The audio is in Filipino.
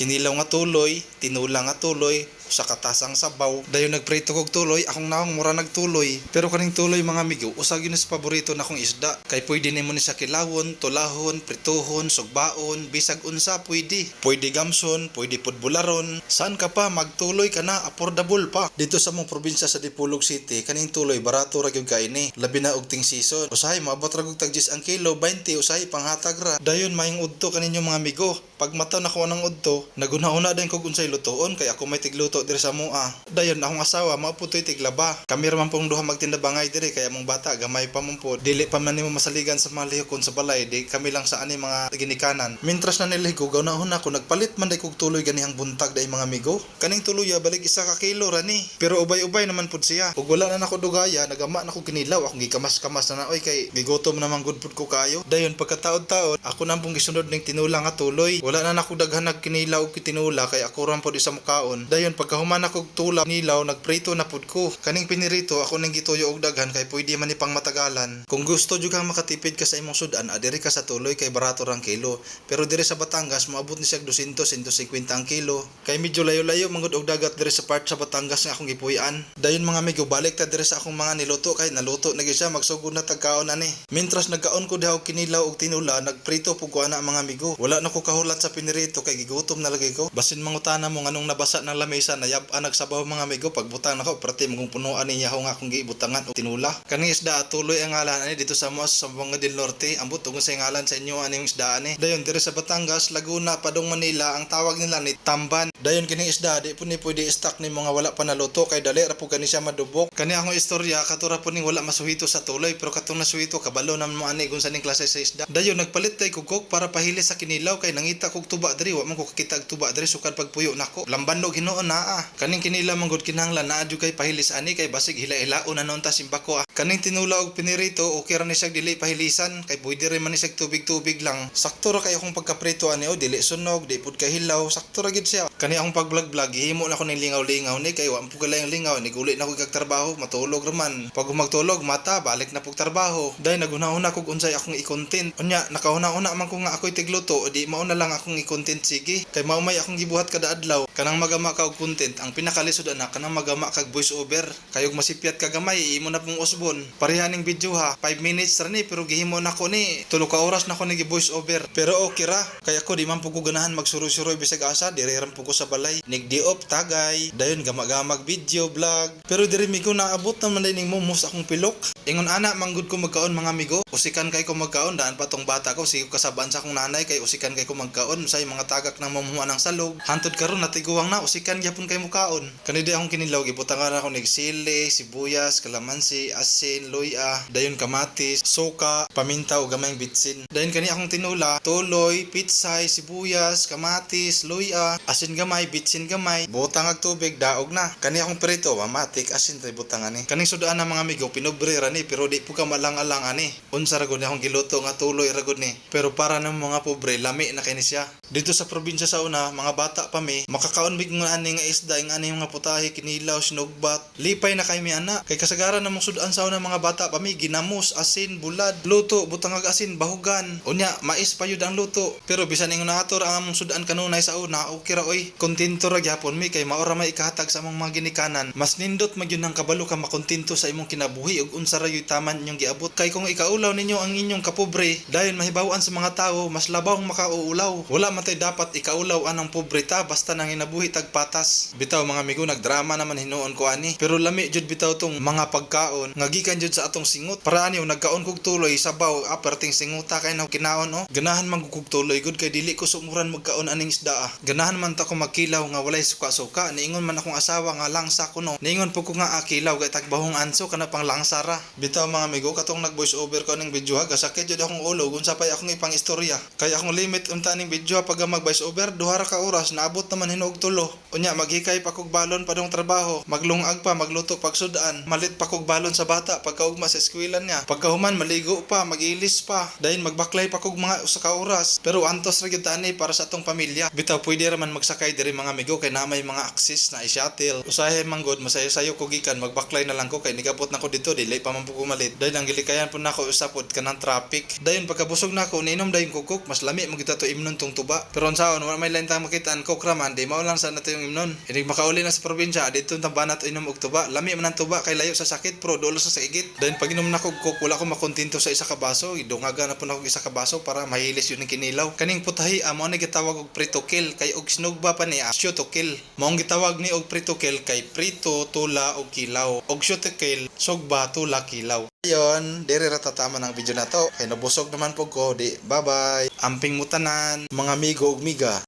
Kinilaw nga tuloy, tinula nga tuloy, sa katasang sabaw. Dayon nagprito kog tuloy, akong naong mura nagtuloy. Pero kaning tuloy mga amigo, usag yun sa paborito na akong isda. Kay pwede nimo ni sa kilawon, tulahon, prituhon, sugbaon, bisag unsa pwede. Pwede gamson, pwede pudbularon. Saan ka pa magtuloy ka na, affordable pa. Dito sa mong probinsya sa Dipolog City, kaning tuloy barato ra gyud kaini. Labi na og ting season. Usahay maabot ra gog tag 10 ang kilo, 20 usahay panghatag ra. Dayon maing udto kaninyo mga amigo. Pag mataw na ko ng udto, naguna-una din kog unsay lutoon kay ako may tigluto diri sa mua. Dayon akong asawa mauputoy tiglaba. Kami ra man pong duha magtindabangay diri kay among bata gamay pa man po. Dili pa man nimo masaligan sa mga lihokon sa balay, di kami lang sa ani mga ginikanan. Mintras na niligo gawnahon ako nagpalit man day kog tuloy ganihang buntag day mga amigo. Kaning tuloya balik isa ka kilo ra ni. Pero ubay-ubay naman pud siya. Ug wala na nako dugaya, nagama na ko kinilaw, akong gikamas-kamas na oy kay gigutom naman gud pud ko kayo. Dayon pagkataod-taod ako nang pong gisunod ning tinula nga tuloy. Wala na nako daghan nagkinilaw og tinula kay ako ram pod isa mukaon. Dayon pagkahuman ako tula nilaw nagprito na pud ko. Kaning pinirito ako nang gituyo og daghan kay pwede man ni pang matagalan. Kung gusto jud kang makatipid ka sa imong sudan, adiri ka sa tuloy kay barato rang kilo. Pero diri sa Batangas moabot ni siya 200 150 ang kilo. Kay medyo layo-layo mangud og dagat diri sa part sa Batangas nga akong gipuy-an. Dayon mga amigo, balik ta diri sa akong mga niluto kay naluto na gyud siya, magsugod na tagkaon ani. Mintras nagkaon ko diha og kinilaw og tinula, nagprito pug ko ana mga amigo. Wala na ko kahulat sa pinirito kay gigutom na lagi ko. Basin mangutana mo nganong nabasa ng lamesa na yab-an nagsabaw mga amigo, pagbutang nako perti mong punuan niya ho nga akong gibutangan og tinula. Kaning isda tuloy ang ngalan ani dito sa Moas sa Buanga del Norte. Ambot ug sa ngalan sa inyo aning isda ani. Dayon diri sa Batangas, Laguna, Padong Manila ang tawag nila ni tamban. Dayon kining isda di po ni pwede stock ni mga wala pa naluto kay dali ra po kani siya madubok. Kani akong istorya katura po ning wala masuhito sa tuloy pero katong nasuhito kabalo na mo ani kung sa ning klase sa isda. Dayon nagpalit tay kugok para pahili sa kinilaw kay nangita kog tuba diri, wa man ko kakita og tuba diri sukad pagpuyo nako. Lamban no Ginoo naa. Kaning kinilaw manggod kinahanglan naa jud kay pahilis ani kay basig hila-hilaon na noon ta simbako. Kaning tinula og pinirito okay ra ni siya dili pahilisan kay pwede rin man ni siya tubig-tubig lang. Sakto ra kay akong pagkaprito ani o dili sunog, di pud kahilaw, sakto ra gid siya. Kani akong pag-vlog himo na ko ning lingaw-lingaw ni kay wa mo galay ang lingaw ni guli na ko kag trabaho, matulog ra man. Pag magtulog mata balik na pug trabaho. Dahil naguna-una kog unsay akong i-content. Unya nakauna-una man ko nga ako'y tigluto, di mao na lang akong i-content sige. Kay mao may akong gibuhat kada adlaw. Kanang magama ka og content, ang pinakalisod ana kanang magama kag voice over. Kayog masipyat ka gamay, imo na pong usbon. Parehaning video ha, 5 minutes ra ni pero gihimo na ko ni 3 ka oras na ko ni voice over. Pero okay ra, kay ako di man pug ko ganahan magsuroy-suroy bisag asa, dire ram pug ko sa balay. Nigdiop tagay, dayon gamag-gamag video vlog. Pero diri mi ko naabot naman din ning momos akong pilok. Ingon ana manggud ko magkaon mga amigo. Usikan kay ko magkaon daan pa tong bata ko sige kasabaan sa akong nanay kay usikan kay ko magkaon say mga tagak nang mamuha ng salog. Hantod karon natiguang na usikan gyapon kay mukaon. Kani di akong kinilaw gibutangan ako nig sili, sibuyas, kalamansi, asin, luya, dayon kamatis, suka, paminta ug gamayng bitsin. Dayon kani akong tinula, tuloy, pitsay, sibuyas, kamatis, luya, asin gamay, bitsin gamay, butang ag tubig daog na. Kani akong prito, mamatik asin tay butang ani. Kaning sudaan na mga amigo pinobre ra ni pero di po ka malang-alang ani. Unsa ra gud akong giluto nga tuloy ra gud ni. Pero para ng mga pobre lami na kini siya. Dito sa probinsya sa una, mga bata pa mi, makakaon mig nga ani nga isda, nga ani mga putahe, kinilaw, sinugbat. Lipay na kay mi ana. Kay kasagaran namong sudan sa una mga bata pa mi, ginamos, asin, bulad, luto, butang ag asin, bahugan. Unya, mais pa yun ang luto. Pero bisan ingon nator ang among sudan kanunay sa una, okay ra oy. Kontento ra gyapon mi kay maora may ikahatag sa among mga ginikanan. Mas nindot magyud ang kabalo ka makontento sa imong kinabuhi ug unsa ra yoy taman inyong giabot. Kay kung ikaulaw ninyo ang inyong kapobre, dayon mahibaw-an sa mga tawo, mas labawng makauulaw. Wala man tay dapat ikaulaw anang pobre ta basta nang hinabuhi tag patas. Bitaw mga amigo, nagdrama naman hinuon ko ani. Pero lami jud bitaw tong mga pagkaon nga gikan jud sa atong singot. Para ani nagkaon kog tuloy sabaw aperting singuta kay na kinaon oh. Ganahan man kog tuloy gud kay dili ko sumuran magkaon aning isda. Ganahan man ta ko magkilaw nga walay suka-suka. Niingon man akong asawa nga langsa ko no. Niingon po ko nga akilaw kay tagbahong anso kana pang langsa ra. Bitaw mga amigo, katong nag voice over ko ning video ha, gasakit jud akong ulo unsa pay akong ipang istorya. Kay akong limit unta ning video pag mag voice over 2 ra ka oras naabot naman hinuog tulo. Unya maghikay pa kog balon padong trabaho, maglungag pa, magluto pag sudan, malit pa kog balon sa bata pagkaugma sa eskwelahan niya. Pagkahuman maligo pa, magilis pa, dayon magbaklay pa kog mga usa ka oras. Pero antos ra gyud ani para sa atong pamilya. Bitaw pwede ra man magsakay diri mga amigo kay na may mga access na i-shuttle. Usahay man gud masayo-sayo ko gikan, magbaklay na lang ko kay nigabot nako dito dili pa man po kumalit. Dayon ang gilikayan pud nako usapod kanang traffic. Dayon pagkabusog nako niinom dayon kukuk, mas lami mo kita to imnon tong tuba. Pero unsaon wala may lain tang makitaan kok raman di mao lang sa nato yung imnon. Inig makauli na sa probinsya dito tambanat inom og tuba. Lami man ang tuba kay layo sa sakit pro dolo sa igit. Dayon pag inom nako kok wala ko makontento sa isa ka baso, idungaga na po nako isa ka baso para mahilis yun ang kinilaw. Kaning putahi amo ni gitawag og prito kill kay og sinugba pa ni asyo to kill. Mao gitawag ni og prito kill kay prito, tula og kilaw. Og syo to kill, sugba, tula, kilaw. Ayon, diri ra tatama ng video na to. Kay nabusog naman po ko. Di, bye-bye. Amping mutanan, mga amigo ug miga.